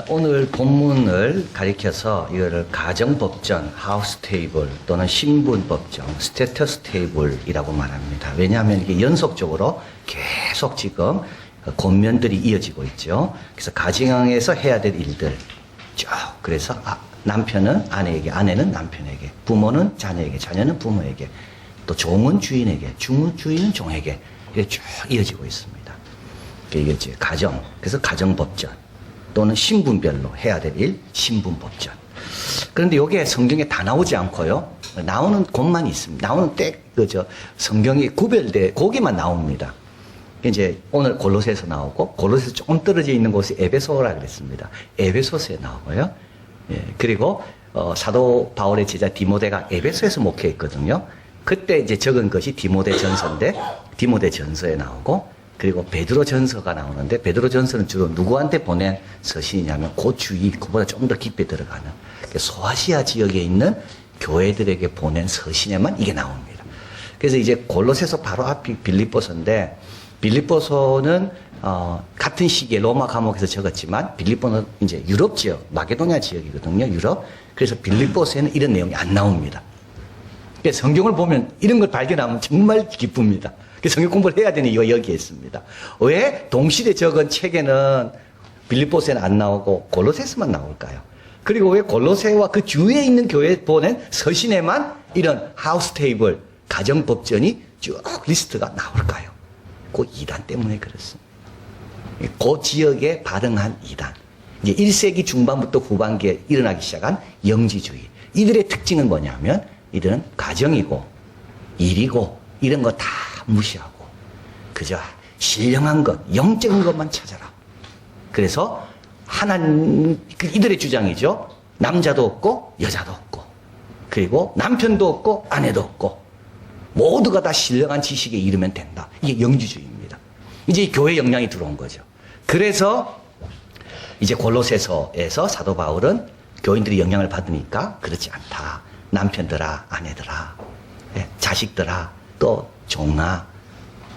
오늘 본문을 가리켜서 이거를 가정법전, 하우스 테이블 또는 신분법정, 스테터스 테이블이라고 말합니다. 왜냐하면 이게 연속적으로 계속 지금 권면들이 이어지고 있죠. 그래서 가정에서 해야 될 일들 쭉, 그래서 남편은 아내에게, 아내는 남편에게, 부모는 자녀에게, 자녀는 부모에게, 또 종은 주인에게, 주인은 종에게 이렇게 쭉 이어지고 있습니다. 이게 이제 가정, 그래서 가정법전 또는 신분별로 해야 될 일, 신분법전. 그런데 이게 성경에 다 나오지 않고요. 나오는 곳만 있습니다. 나오는 성경이 구별돼, 거기만 나옵니다. 이제 오늘 골로새에서 나오고, 골로새에서 조금 떨어져 있는 곳이 에베소라 그랬습니다. 에베소서에 나오고요. 예, 그리고, 사도 바울의 제자 디모데가 에베소에서 목회했거든요. 그때 이제 적은 것이 디모데 전서인데, 디모데 전서에 나오고, 그리고 베드로 전서가 나오는데, 베드로 전서는 주로 누구한테 보낸 서신이냐면 그 주위, 그보다 좀 더 깊이 들어가는 소아시아 지역에 있는 교회들에게 보낸 서신에만 이게 나옵니다. 그래서 이제 골로새서 바로 앞이 빌립보서인데, 빌립보서는 같은 시기에 로마 감옥에서 적었지만 빌립보는 이제 유럽 지역, 마게도냐 지역이거든요. 유럽. 그래서 빌립보서에는 이런 내용이 안 나옵니다. 그래서 성경을 보면 이런 걸 발견하면 정말 기쁩니다. 성경 공부를 해야 되는 이유가 여기에 있습니다. 왜 동시대 적은 책에는 빌립보서에는 안 나오고 골로새서만 나올까요? 그리고 왜 골로새와 그 주위에 있는 교회에 보낸 서신에만 이런 하우스 테이블, 가정법전이 쭉 리스트가 나올까요? 그 이단 때문에 그렇습니다. 그 지역에 발응한 이단. 이제 1세기 중반부터 후반기에 일어나기 시작한 영지주의. 이들의 특징은 뭐냐면 이들은 가정이고 일이고 이런 거 다 무시하고 그저 신령한 것, 영적인 것만 찾아라. 그래서 이들의 주장이죠. 남자도 없고 여자도 없고 그리고 남편도 없고 아내도 없고 모두가 다 신령한 지식에 이르면 된다. 이게 영지주의입니다. 이제 교회 역량이 들어온 거죠. 그래서 이제 골로새서에서 사도 바울은 교인들이 영향을 받으니까 그렇지 않다. 남편들아, 아내들아, 자식들아, 또 종아,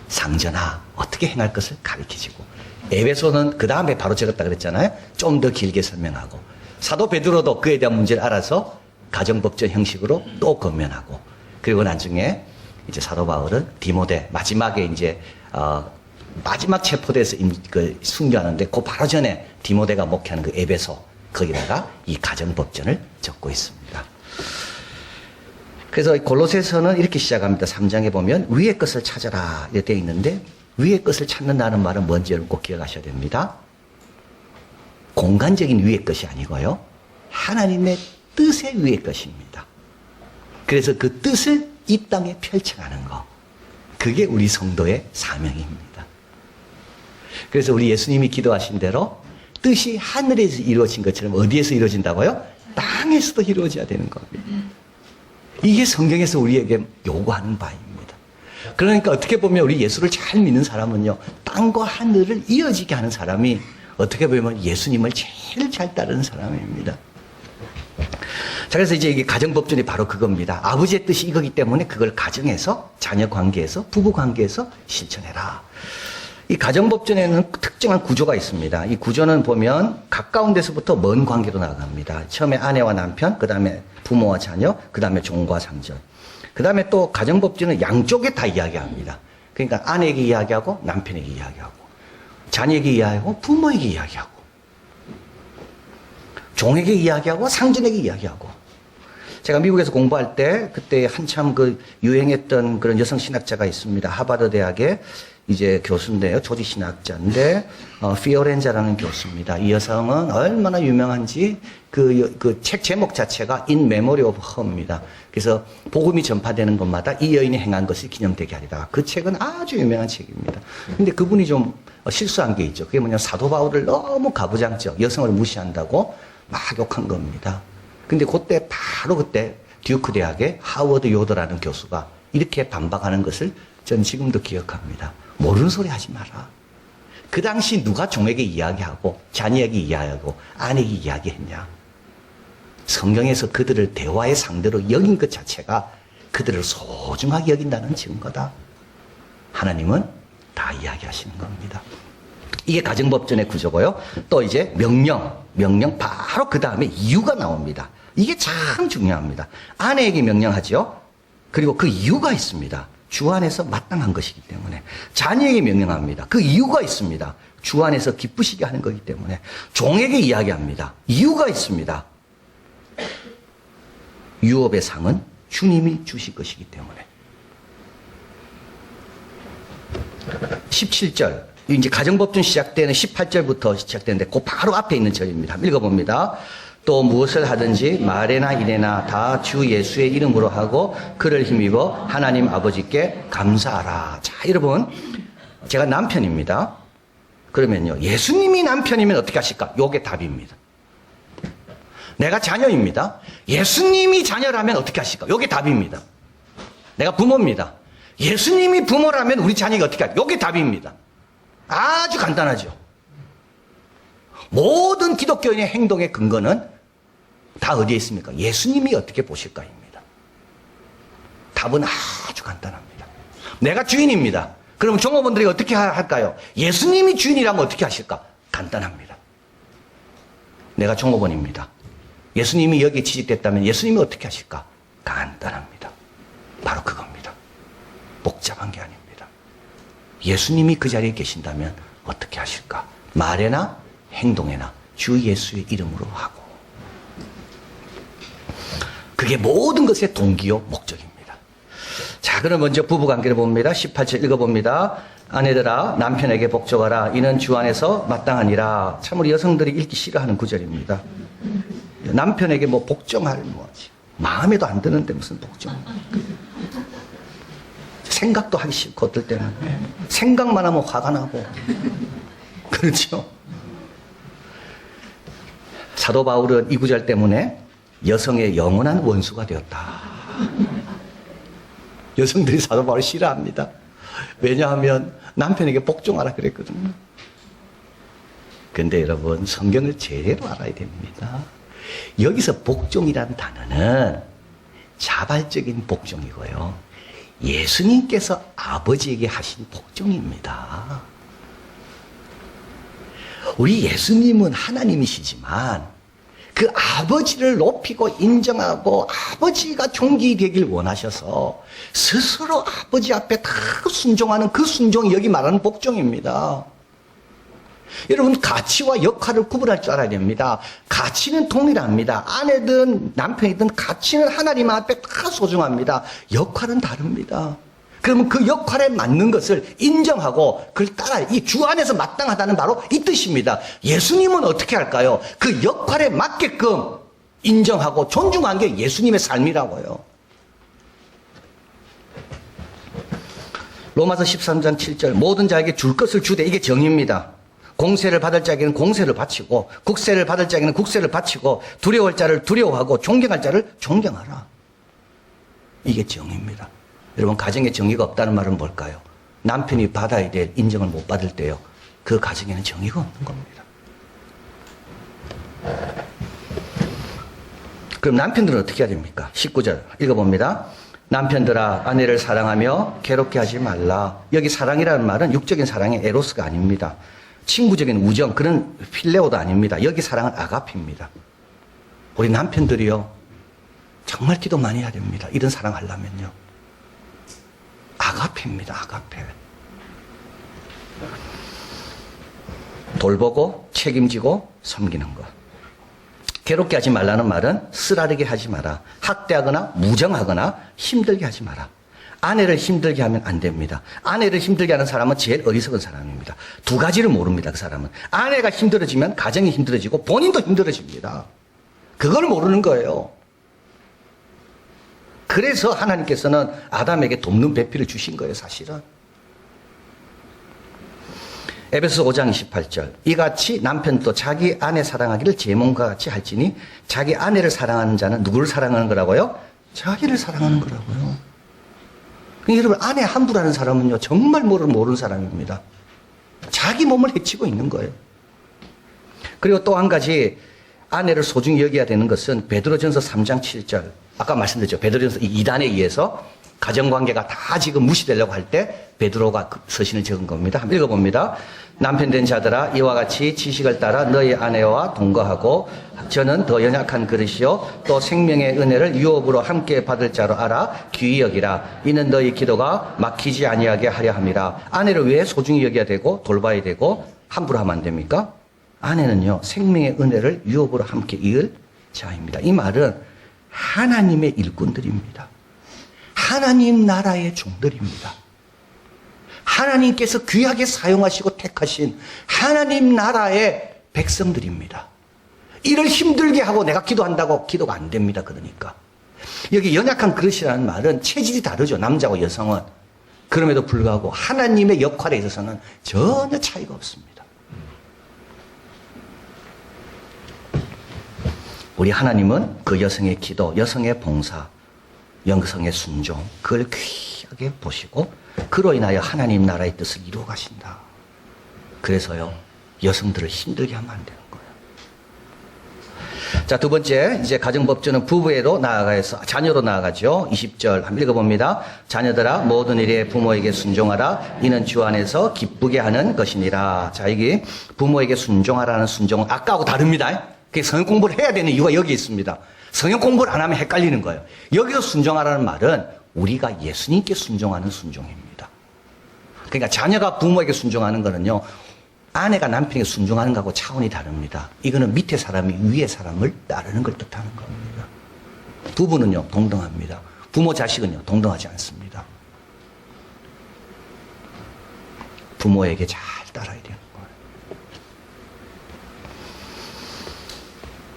상전아 어떻게 행할 것을 가르치시고, 에베소는 그 다음에 바로 적었다 그랬잖아요. 좀 더 길게 설명하고, 사도 베드로도 그에 대한 문제를 알아서 가정법전 형식으로 또 권면하고, 그리고 나중에 이제 사도 바울은 디모데 마지막에 이제 마지막 체포돼서 순교하는데 그 바로 전에 디모데가 목회하는 그 에베소 거기다가 이 가정법전을 적고 있습니다. 그래서 골로새서는 이렇게 시작합니다. 3장에 보면 위의 것을 찾아라 이렇게 되어 있는데, 위의 것을 찾는다는 말은 뭔지 여러분 꼭 기억하셔야 됩니다. 공간적인 위의 것이 아니고요, 하나님의 뜻의 위의 것입니다. 그래서 그 뜻을 이 땅에 펼쳐가는 거, 그게 우리 성도의 사명입니다. 그래서 우리 예수님이 기도하신 대로 뜻이 하늘에서 이루어진 것처럼 어디에서 이루어진다고요? 땅에서도 이루어져야 되는 겁니다. 이게 성경에서 우리에게 요구하는 바입니다. 그러니까 어떻게 보면 우리 예수를 잘 믿는 사람은요, 땅과 하늘을 이어지게 하는 사람이 어떻게 보면 예수님을 제일 잘 따르는 사람입니다. 자, 그래서 이제 이게 가정법전이 바로 그겁니다. 아버지의 뜻이 이거기 때문에 그걸 가정에서, 자녀 관계에서, 부부 관계에서 실천해라. 이 가정법전에는 특정한 구조가 있습니다. 이 구조는 보면 가까운 데서부터 먼 관계로 나갑니다. 처음에 아내와 남편, 그 다음에 부모와 자녀, 그 다음에 종과 상전. 그 다음에 또 가정법전은 양쪽에 다 이야기합니다. 그러니까 아내에게 이야기하고 남편에게 이야기하고 자녀에게 이야기하고 부모에게 이야기하고 종에게 이야기하고 상전에게 이야기하고. 제가 미국에서 공부할 때 그때 한참 유행했던 그런 여성 신학자가 있습니다. 하버드 대학의 이제 교수인데요. 조지 신학자인데, 피오렌자라는 교수입니다. 이 여성은 얼마나 유명한지 그 책 제목 자체가 In Memory of Her입니다. 그래서 복음이 전파되는 것마다 이 여인이 행한 것이 기념되게 하리라. 그 책은 아주 유명한 책입니다. 근데 그분이 좀 실수한 게 있죠. 그게 뭐냐면 사도 바울을 너무 가부장적, 여성을 무시한다고 막 욕한 겁니다. 근데 그때 듀크 대학의 하워드 요더라는 교수가 이렇게 반박하는 것을 전 지금도 기억합니다. 모르는 소리 하지 마라. 그 당시 누가 종에게 이야기하고 자녀에게 이야기하고 아내에게 이야기했냐. 성경에서 그들을 대화의 상대로 여긴 것 자체가 그들을 소중하게 여긴다는 증거다. 하나님은 다 이야기하시는 겁니다. 이게 가정법전의 구조고요. 또 이제 명령 바로 그 다음에 이유가 나옵니다. 이게 참 중요합니다. 아내에게 명령하죠. 그리고 그 이유가 있습니다. 주 안에서 마땅한 것이기 때문에. 자녀에게 명령합니다. 그 이유가 있습니다. 주 안에서 기쁘시게 하는 거기 때문에. 종에게 이야기합니다. 이유가 있습니다. 유업의 상은 주님이 주실 것이기 때문에. 17절. 이제 가정법전 시작되는 18절부터 시작되는데 그 바로 앞에 있는 절입니다. 읽어봅니다. 또 무엇을 하든지 말에나 이래나 다 주 예수의 이름으로 하고 그를 힘입어 하나님 아버지께 감사하라. 자, 여러분, 제가 남편입니다. 그러면요, 예수님이 남편이면 어떻게 하실까? 요게 답입니다. 내가 자녀입니다. 예수님이 자녀라면 어떻게 하실까? 요게 답입니다. 내가 부모입니다. 예수님이 부모라면 우리 자녀가 어떻게 할까? 요게 답입니다. 아주 간단하죠. 모든 기독교인의 행동의 근거는 다 어디에 있습니까? 예수님이 어떻게 보실까입니다. 답은 아주 간단합니다. 내가 주인입니다. 그러면 종업원들이 어떻게 할까요? 예수님이 주인이라면 어떻게 하실까? 간단합니다. 내가 종업원입니다. 예수님이 여기에 취직됐다면 예수님이 어떻게 하실까? 간단합니다. 바로 그겁니다. 복잡한 게 아닙니다. 예수님이 그 자리에 계신다면 어떻게 하실까? 말에나 행동에나 주 예수의 이름으로 하고. 그게 모든 것의 동기요 목적입니다. 자, 그럼 먼저 부부관계를 봅니다. 18절 읽어봅니다. 아내들아 남편에게 복종하라. 이는 주 안에서 마땅하니라. 참 우리 여성들이 읽기 싫어하는 구절입니다. 남편에게 뭐 복종할 뭐지. 마음에도 안 드는데 무슨 복종. 생각도 하기 싫고 어떨 때는 생각만 하면 화가 나고. 그렇죠. 사도 바울은 이 구절 때문에 여성의 영원한 원수가 되었다. 여성들이 사도 바울을 싫어합니다. 왜냐하면 남편에게 복종하라 그랬거든요. 근데 여러분, 성경을 제대로 알아야 됩니다. 여기서 복종이라는 단어는 자발적인 복종이고요. 예수님께서 아버지에게 하신 복종입니다. 우리 예수님은 하나님이시지만 그 아버지를 높이고 인정하고 아버지가 존귀되길 원하셔서 스스로 아버지 앞에 다 순종하는 그 순종이 여기 말하는 복종입니다. 여러분, 가치와 역할을 구분할 줄 알아야 됩니다. 가치는 동일합니다. 아내든 남편이든 가치는 하나님 앞에 다 소중합니다. 역할은 다릅니다. 그러면 그 역할에 맞는 것을 인정하고 그걸 따라 이 주 안에서 마땅하다는 바로 이 뜻입니다. 예수님은 어떻게 할까요? 그 역할에 맞게끔 인정하고 존중한 게 예수님의 삶이라고요. 로마서 13장 7절 모든 자에게 줄 것을 주되 이게 정의입니다. 공세를 받을 자에게는 공세를 바치고 국세를 받을 자에게는 국세를 바치고 두려워할 자를 두려워하고 존경할 자를 존경하라. 이게 정의입니다. 여러분, 가정에 정의가 없다는 말은 뭘까요? 남편이 받아야 될 인정을 못 받을 때요, 그 가정에는 정의가 없는 겁니다. 그럼 남편들은 어떻게 해야 됩니까? 19절 읽어봅니다. 남편들아 아내를 사랑하며 괴롭게 하지 말라. 여기 사랑이라는 말은 육적인 사랑의 에로스가 아닙니다. 친구적인 우정, 그런 필레오도 아닙니다. 여기 사랑은 아가페입니다. 우리 남편들이요, 정말 기도 많이 해야 됩니다. 이런 사랑 하려면요. 아가페입니다. 아가페. 돌보고 책임지고 섬기는 것. 괴롭게 하지 말라는 말은 쓰라리게 하지 마라. 학대하거나 무정하거나 힘들게 하지 마라. 아내를 힘들게 하면 안 됩니다. 아내를 힘들게 하는 사람은 제일 어리석은 사람입니다. 두 가지를 모릅니다. 그 사람은. 아내가 힘들어지면 가정이 힘들어지고 본인도 힘들어집니다. 그걸 모르는 거예요. 그래서 하나님께서는 아담에게 돕는 배필을 주신 거예요, 사실은. 에베소 5장 28절 이같이 남편도 자기 아내 사랑하기를 제 몸과 같이 할지니 자기 아내를 사랑하는 자는 누구를 사랑하는 거라고요? 자기를 사랑하는 거라고요. 그러니까 여러분, 아내 함부로 하는 사람은요, 정말 모르는 사람입니다. 자기 몸을 해치고 있는 거예요. 그리고 또 한 가지 아내를 소중히 여겨야 되는 것은 베드로전서 3장 7절 아까 말씀드렸죠. 베드로전서 2단에 의해서 가정관계가 다 지금 무시되려고 할 때 베드로가 서신을 적은 겁니다. 한번 읽어봅니다. 남편 된 자들아 이와 같이 지식을 따라 너희 아내와 동거하고 저는 더 연약한 그릇이요 또 생명의 은혜를 유업으로 함께 받을 자로 알아 귀히 여기라. 이는 너희 기도가 막히지 아니하게 하려 함이라. 아내를 왜 소중히 여겨야 되고 돌봐야 되고 함부로 하면 안 됩니까? 아내는요 생명의 은혜를 유업으로 함께 이을 자입니다. 이 말은 하나님의 일꾼들입니다. 하나님 나라의 종들입니다. 하나님께서 귀하게 사용하시고 택하신 하나님 나라의 백성들입니다. 이를 힘들게 하고 내가 기도한다고 기도가 안 됩니다. 그러니까 여기 연약한 그릇이라는 말은 체질이 다르죠. 남자와 여성은. 그럼에도 불구하고 하나님의 역할에 있어서는 전혀 차이가 없습니다. 우리 하나님은 그 여성의 기도, 여성의 봉사, 여성의 순종, 그걸 귀하게 보시고 그로 인하여 하나님 나라의 뜻을 이루어 가신다. 그래서요, 여성들을 힘들게 하면 안 되는 거예요. 자, 두 번째, 이제 가정법조는 부부에도 나아가서 자녀로 나아가죠. 20절 한번 읽어봅니다. 자녀들아 모든 일에 부모에게 순종하라. 이는 주 안에서 기쁘게 하는 것이니라. 자, 이게 부모에게 순종하라는 순종은 아까하고 다릅니다. 그 성경 공부를 해야 되는 이유가 여기 있습니다. 성경 공부를 안 하면 헷갈리는 거예요. 여기서 순종하라는 말은 우리가 예수님께 순종하는 순종입니다. 그러니까 자녀가 부모에게 순종하는 거는요, 아내가 남편에게 순종하는 것하고 차원이 다릅니다. 이거는 밑에 사람이 위에 사람을 따르는 걸 뜻하는 겁니다. 부부는요, 동등합니다. 부모 자식은요, 동등하지 않습니다. 부모에게 잘 따라야 되는 거예요.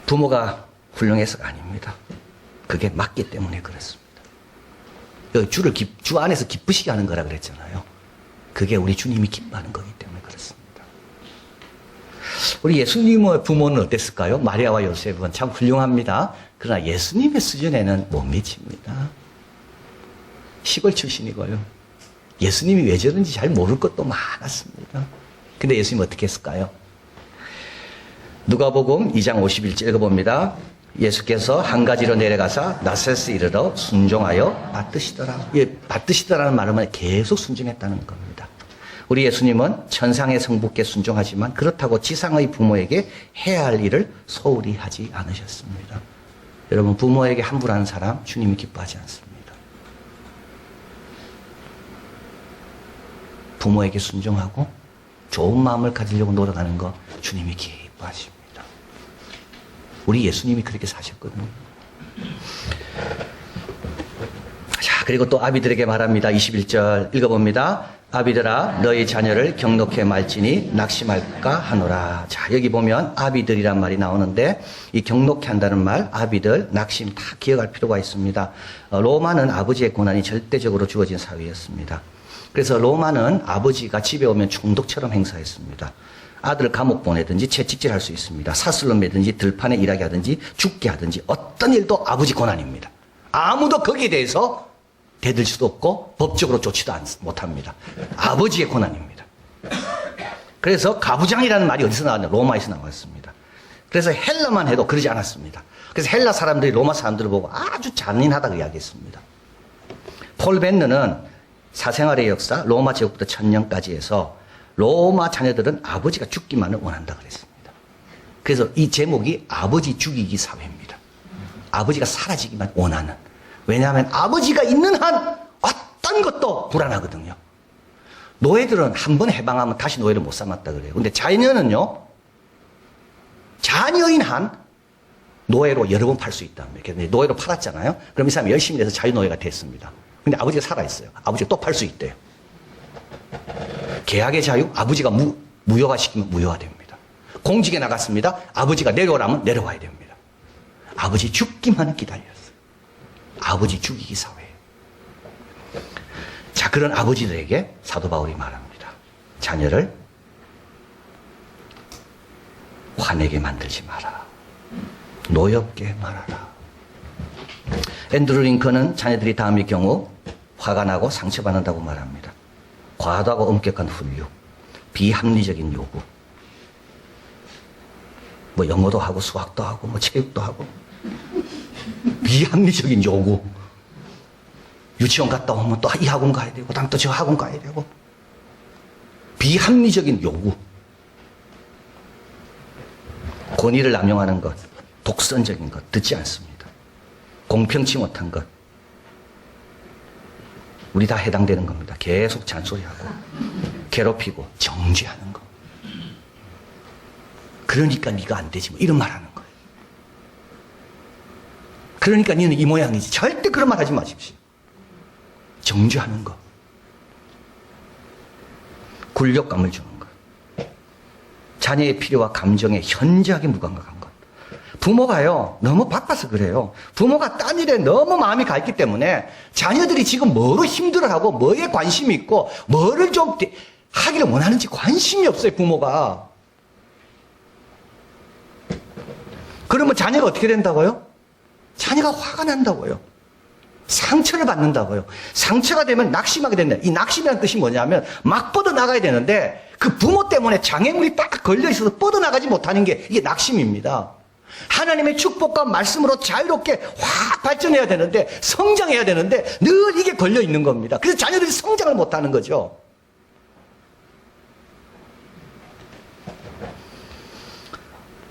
부모가 훌륭해서가 아닙니다. 그게 맞기 때문에 그렇습니다. 주 안에서 기쁘시게 하는 거라 그랬잖아요. 그게 우리 주님이 기뻐하는 거기 때문에 그렇습니다. 우리 예수님의 부모는 어땠을까요? 마리아와 요셉은 참 훌륭합니다. 그러나 예수님의 수준에는 못 미칩니다. 시골 출신이고요. 예수님이 왜 저런지 잘 모를 것도 많았습니다. 근데 예수님은 어떻게 했을까요? 누가복음 2장 51절 읽어봅니다. 예수께서 한 가지로 내려가사 나사렛에 이르러 순종하여 받드시더라. 받드시더라는 말은 계속 순종했다는 겁니다. 우리 예수님은 천상의 성부께 순종하지만 그렇다고 지상의 부모에게 해야 할 일을 소홀히 하지 않으셨습니다. 여러분, 부모에게 함부로 하는 사람 주님이 기뻐하지 않습니다. 부모에게 순종하고 좋은 마음을 가지려고 노력하는 거 주님이 기뻐하십니다. 우리 예수님이 그렇게 사셨거든요. 자, 그리고 또 아비들에게 말합니다. 21절 읽어봅니다. 아비들아 너희 자녀를 경록해 말지니 낙심할까 하노라. 자, 여기 보면 아비들이란 말이 나오는데 이 경록해 한다는 말, 아비들, 낙심 다 기억할 필요가 있습니다. 로마는 아버지의 권한이 절대적으로 주어진 사회였습니다. 그래서 로마는 아버지가 집에 오면 총독처럼 행사했습니다. 아들을 감옥 보내든지 채찍질할 수 있습니다. 사슬로 매든지 들판에 일하게 하든지 죽게 하든지 어떤 일도 아버지 권한입니다. 아무도 거기에 대해서 대들 수도 없고 법적으로 조치도 못합니다. 아버지의 권한입니다. 그래서 가부장이라는 말이 어디서 나왔냐? 로마에서 나왔습니다. 그래서 헬라만 해도 그러지 않았습니다. 그래서 헬라 사람들이 로마 사람들을 보고 아주 잔인하다고 이야기했습니다. 폴 벤너는 사생활의 역사, 로마 제국부터 천년까지 해서 로마 자녀들은 아버지가 죽기만을 원한다 그랬습니다. 그래서 이 제목이 아버지 죽이기 사회입니다. 아버지가 사라지기만 원하는. 왜냐하면 아버지가 있는 한 어떤 것도 불안하거든요. 노예들은 한 번 해방하면 다시 노예를 못 삼았다 그래요. 근데 자녀는요, 자녀인 한 노예로 여러 번 팔 수 있다. 노예로 팔았잖아요. 그럼 이 사람이 열심히 해서 자유노예가 됐습니다. 근데 아버지가 살아있어요. 아버지가 또 팔 수 있대요. 계약의 자유, 아버지가 무효화시키면 무효화됩니다. 공직에 나갔습니다. 아버지가 내려오라면 내려와야 됩니다. 아버지 죽기만 기다렸어요. 아버지 죽이기 사회. 자, 그런 아버지들에게 사도 바울이 말합니다. 자녀를 화내게 만들지 마라. 노엽게 말하라. 앤드루 링컨은 자녀들이 다음의 경우 화가 나고 상처받는다고 말합니다. 과도하고 엄격한 훈육, 비합리적인 요구, 뭐 영어도 하고 수학도 하고 뭐 체육도 하고 비합리적인 요구, 유치원 갔다 오면 또 이 학원 가야 되고, 다음 또 저 학원 가야 되고. 비합리적인 요구. 권위를 남용하는 것, 독선적인 것, 듣지 않습니다. 공평치 못한 것. 우리 다 해당되는 겁니다. 계속 잔소리하고, 괴롭히고, 정죄하는 거. 그러니까 네가 안 되지, 뭐 이런 말 하는 거예요. 그러니까 너는 이 모양이지. 절대 그런 말 하지 마십시오. 정죄하는 거. 굴욕감을 주는 것. 자녀의 필요와 감정에 현저하게 무감각한 것. 부모가요, 너무 바빠서 그래요. 부모가 딴 일에 너무 마음이 가 있기 때문에 자녀들이 지금 뭐로 힘들어하고 뭐에 관심이 있고 뭐를 좀 하기를 원하는지 관심이 없어요, 부모가. 그러면 자녀가 어떻게 된다고요? 자녀가 화가 난다고요. 상처를 받는다고요. 상처가 되면 낙심하게 된다. 이 낙심이라는 뜻이 뭐냐면 막 뻗어나가야 되는데 그 부모 때문에 장애물이 딱 걸려있어서 뻗어나가지 못하는 게 이게 낙심입니다. 하나님의 축복과 말씀으로 자유롭게 확 발전해야 되는데 성장해야 되는데 늘 이게 걸려있는 겁니다. 그래서 자녀들이 성장을 못하는 거죠.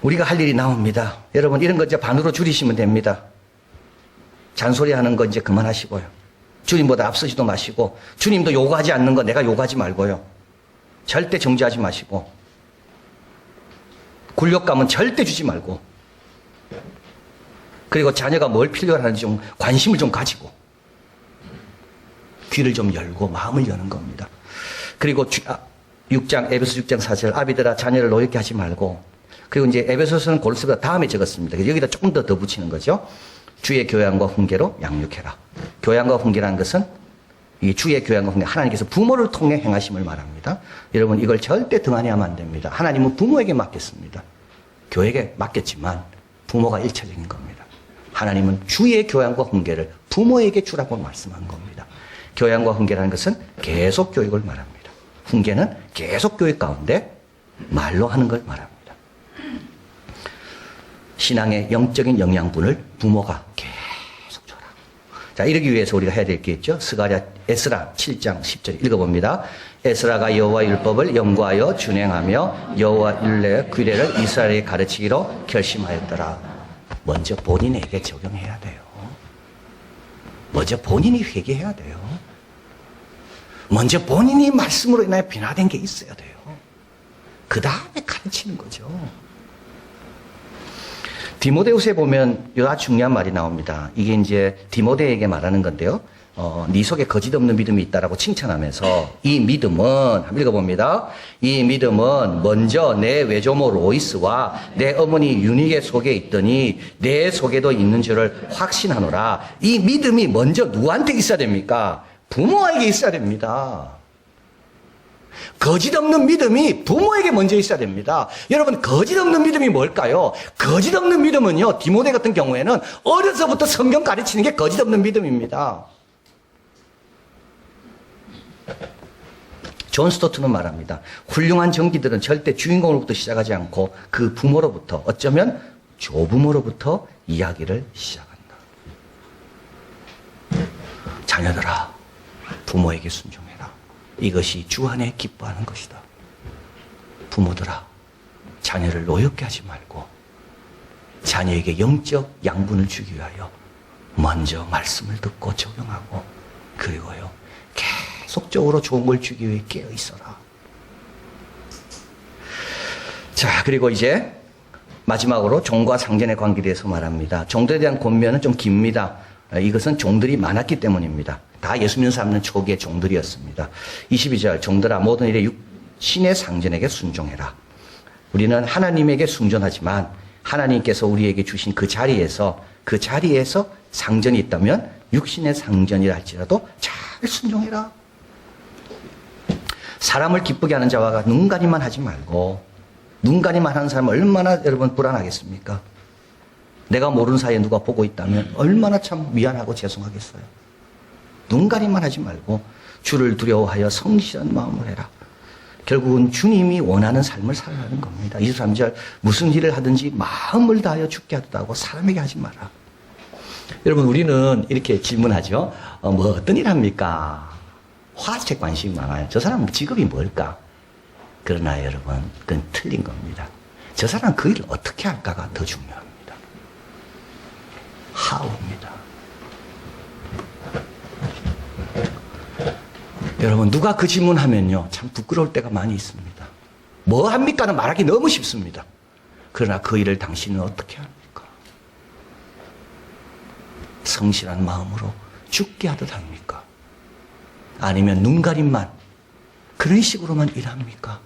우리가 할 일이 나옵니다. 여러분 이런 거 이제 반으로 줄이시면 됩니다. 잔소리하는 거 이제 그만하시고요. 주님보다 앞서지도 마시고 주님도 요구하지 않는 거 내가 요구하지 말고요. 절대 정죄하지 마시고 굴욕감은 절대 주지 말고 그리고 자녀가 뭘 필요로 하는지 좀 관심을 좀 가지고 귀를 좀 열고 마음을 여는 겁니다. 그리고 에베소 6장 4절 아비들아 자녀를 노엽게 하지 말고 그리고 이제 에베소서는 골로새보다 다음에 적었습니다. 그래서 여기다 조금 더 붙이는 거죠. 주의 교양과 훈계로 양육해라. 교양과 훈계라는 것은 이 주의 교양과 훈계, 하나님께서 부모를 통해 행하심을 말합니다. 여러분 이걸 절대 등한히하면 안 됩니다. 하나님은 부모에게 맡겼습니다. 교회에게 맡겼지만 부모가 일차적인 겁니다. 하나님은 주의 교양과 훈계를 부모에게 주라고 말씀한 겁니다. 교양과 훈계라는 것은 계속 교육을 말합니다. 훈계는 계속 교육 가운데 말로 하는 걸 말합니다. 신앙의 영적인 영양분을 부모가 계속 줘라. 자, 이러기 위해서 우리가 해야 될 게 있죠. 에스라 7장 10절 읽어봅니다. 에스라가 여호와 율법을 연구하여 준행하며 여호와 규례를 이스라엘에 가르치기로 결심하였더라. 먼저 본인에게 적용해야 돼요. 먼저 본인이 회개해야 돼요. 먼저 본인이 말씀으로 인하여 변화된 게 있어야 돼요. 그 다음에 가르치는 거죠. 디모데후서에 보면 아주 중요한 말이 나옵니다. 이게 이제 디모데에게 말하는 건데요. 네 속에 거짓 없는 믿음이 있다라고 칭찬하면서 이 믿음은 한번 읽어봅니다. 이 믿음은 먼저 내 외조모 로이스와 내 어머니 유니게 속에 있더니 내 속에도 있는 줄을 확신하노라. 이 믿음이 먼저 누구한테 있어야 됩니까? 부모에게 있어야 됩니다. 거짓 없는 믿음이 부모에게 먼저 있어야 됩니다. 여러분 거짓 없는 믿음이 뭘까요? 거짓 없는 믿음은요, 디모데 같은 경우에는 어려서부터 성경 가르치는 게 거짓 없는 믿음입니다. 존 스토트는 말합니다. 훌륭한 정기들은 절대 주인공으로부터 시작하지 않고 그 부모로부터, 어쩌면 조부모로부터 이야기를 시작한다. 자녀들아, 부모에게 순종해라. 이것이 주 안에 기뻐하는 것이다. 부모들아, 자녀를 노엽게 하지 말고 자녀에게 영적 양분을 주기 위하여 먼저 말씀을 듣고 적용하고 그리고요 계속적으로 좋은 걸 주기 위해 깨어 있어라. 자, 그리고 이제 마지막으로 종과 상전의 관계에 대해서 말합니다. 종들에 대한 권면은 좀 깁니다. 이것은 종들이 많았기 때문입니다. 다 예수 믿는 사람은 초기의 종들이었습니다. 22절 종들아 모든 일에 신의 상전에게 순종해라. 우리는 하나님에게 순종하지만 하나님께서 우리에게 주신 그 자리에서 상전이 있다면 육신의 상전이라 할지라도 잘 순종해라. 사람을 기쁘게 하는 자와 눈가리만 하지 말고 눈가리만 하는 사람은 얼마나 여러분 불안하겠습니까? 내가 모르는 사이에 누가 보고 있다면 얼마나 참 미안하고 죄송하겠어요. 눈가리만 하지 말고 주를 두려워하여 성실한 마음을 해라. 결국은 주님이 원하는 삶을 살아가는 겁니다. 23절 무슨 일을 하든지 마음을 다하여 죽게 하듯 하고 사람에게 하지 마라. 여러분, 우리는 이렇게 질문하죠. 뭐 어떤 일 합니까? 화학책 관심이 많아요. 저 사람 직업이 뭘까? 그러나 여러분, 그건 틀린 겁니다. 저 사람 그 일을 어떻게 할까가 더 중요합니다. how입니다. 여러분, 누가 그 질문하면요, 참 부끄러울 때가 많이 있습니다. 뭐 합니까는 말하기 너무 쉽습니다. 그러나 그 일을 당신은 어떻게 합니까? 성실한 마음으로 죽게 하듯 합니까? 아니면 눈가림만 그런 식으로만 일합니까?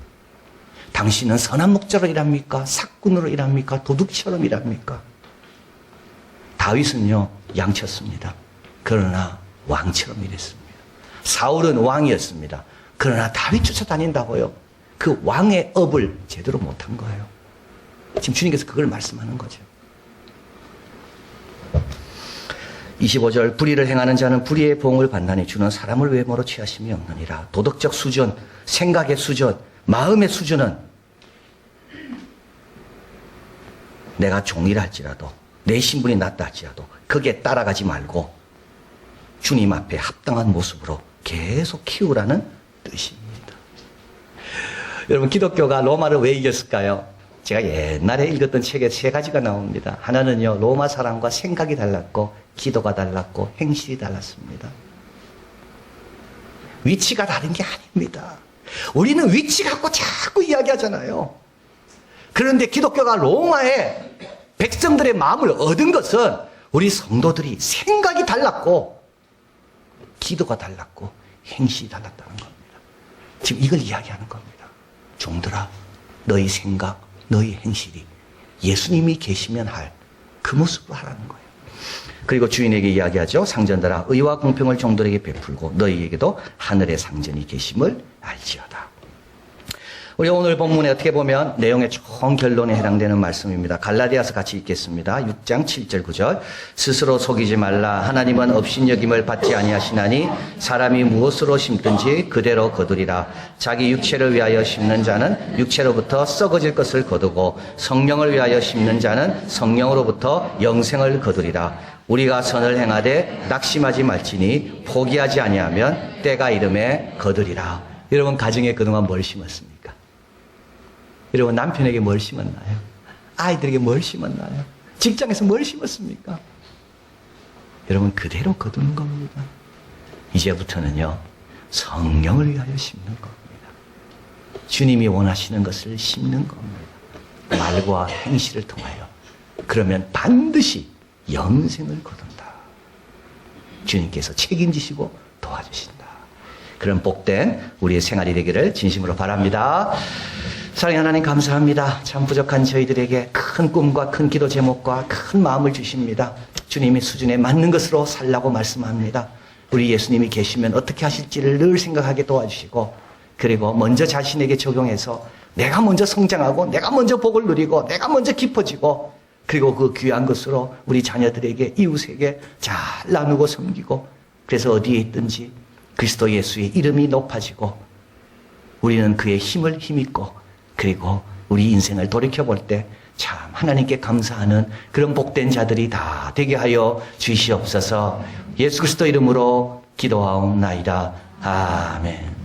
당신은 선한 목자로 일합니까? 사꾼으로 일합니까? 도둑처럼 일합니까? 다윗은요, 양쳤습니다. 그러나 왕처럼 일했습니다. 사울은 왕이었습니다. 그러나 다윗 쫓아다닌다고요. 그 왕의 업을 제대로 못한 거예요. 지금 주님께서 그걸 말씀하는 거죠. 25절, 불의를 행하는 자는 불의의 보응을 받나니 주는 사람을 외모로 취하심이 없느니라. 도덕적 수준, 생각의 수준, 마음의 수준은 내가 종이라 할지라도, 내 신분이 낮다 할지라도 거기에 따라가지 말고 주님 앞에 합당한 모습으로 계속 키우라는 뜻입니다. 여러분, 기독교가 로마를 왜 이겼을까요? 제가 옛날에 읽었던 책에 세 가지가 나옵니다. 하나는요, 로마 사람과 생각이 달랐고, 기도가 달랐고, 행실이 달랐습니다. 위치가 다른 게 아닙니다. 우리는 위치 갖고 자꾸 이야기하잖아요. 그런데 기독교가 로마의 백성들의 마음을 얻은 것은 우리 성도들이 생각이 달랐고, 기도가 달랐고, 행실이 달랐다는 겁니다. 지금 이걸 이야기하는 겁니다. 종들아, 너희 생각, 너희 행실이 예수님이 계시면 할 그 모습으로 하라는 거예요. 그리고 주인에게 이야기하죠. 상전들아, 의와 공평을 종들에게 베풀고 너희에게도 하늘의 상전이 계심을 알지어다. 우리 오늘 본문에 어떻게 보면 내용의 총 결론에 해당되는 말씀입니다. 갈라디아서 같이 읽겠습니다. 6장 7절 9절. 스스로 속이지 말라. 하나님은 업신여김을 받지 아니하시나니 사람이 무엇으로 심든지 그대로 거두리라. 자기 육체를 위하여 심는 자는 육체로부터 썩어질 것을 거두고 성령을 위하여 심는 자는 성령으로부터 영생을 거두리라. 우리가 선을 행하되 낙심하지 말지니 포기하지 아니하면 때가 이름에 거두리라. 여러분, 가정에 그동안 뭘 심었습니까? 여러분, 남편에게 뭘 심었나요? 아이들에게 뭘 심었나요? 직장에서 뭘 심었습니까? 여러분, 그대로 거두는 겁니다. 이제부터는요, 성령을 위하여 심는 겁니다. 주님이 원하시는 것을 심는 겁니다. 말과 행실을 통하여. 그러면 반드시 영생을 거둔다. 주님께서 책임지시고 도와주신다. 그런 복된 우리의 생활이 되기를 진심으로 바랍니다. 사랑의 하나님, 감사합니다. 참 부족한 저희들에게 큰 꿈과 큰 기도 제목과 큰 마음을 주십니다. 주님의 수준에 맞는 것으로 살라고 말씀합니다. 우리 예수님이 계시면 어떻게 하실지를 늘 생각하게 도와주시고, 그리고 먼저 자신에게 적용해서 내가 먼저 성장하고, 내가 먼저 복을 누리고, 내가 먼저 깊어지고, 그리고 그 귀한 것으로 우리 자녀들에게, 이웃에게 잘 나누고 섬기고, 그래서 어디에 있든지 그리스도 예수의 이름이 높아지고, 우리는 그의 힘을 힘입고, 그리고 우리 인생을 돌이켜볼 때 참 하나님께 감사하는 그런 복된 자들이 다 되게 하여 주시옵소서. 예수 그리스도 이름으로 기도하옵나이다. 아멘.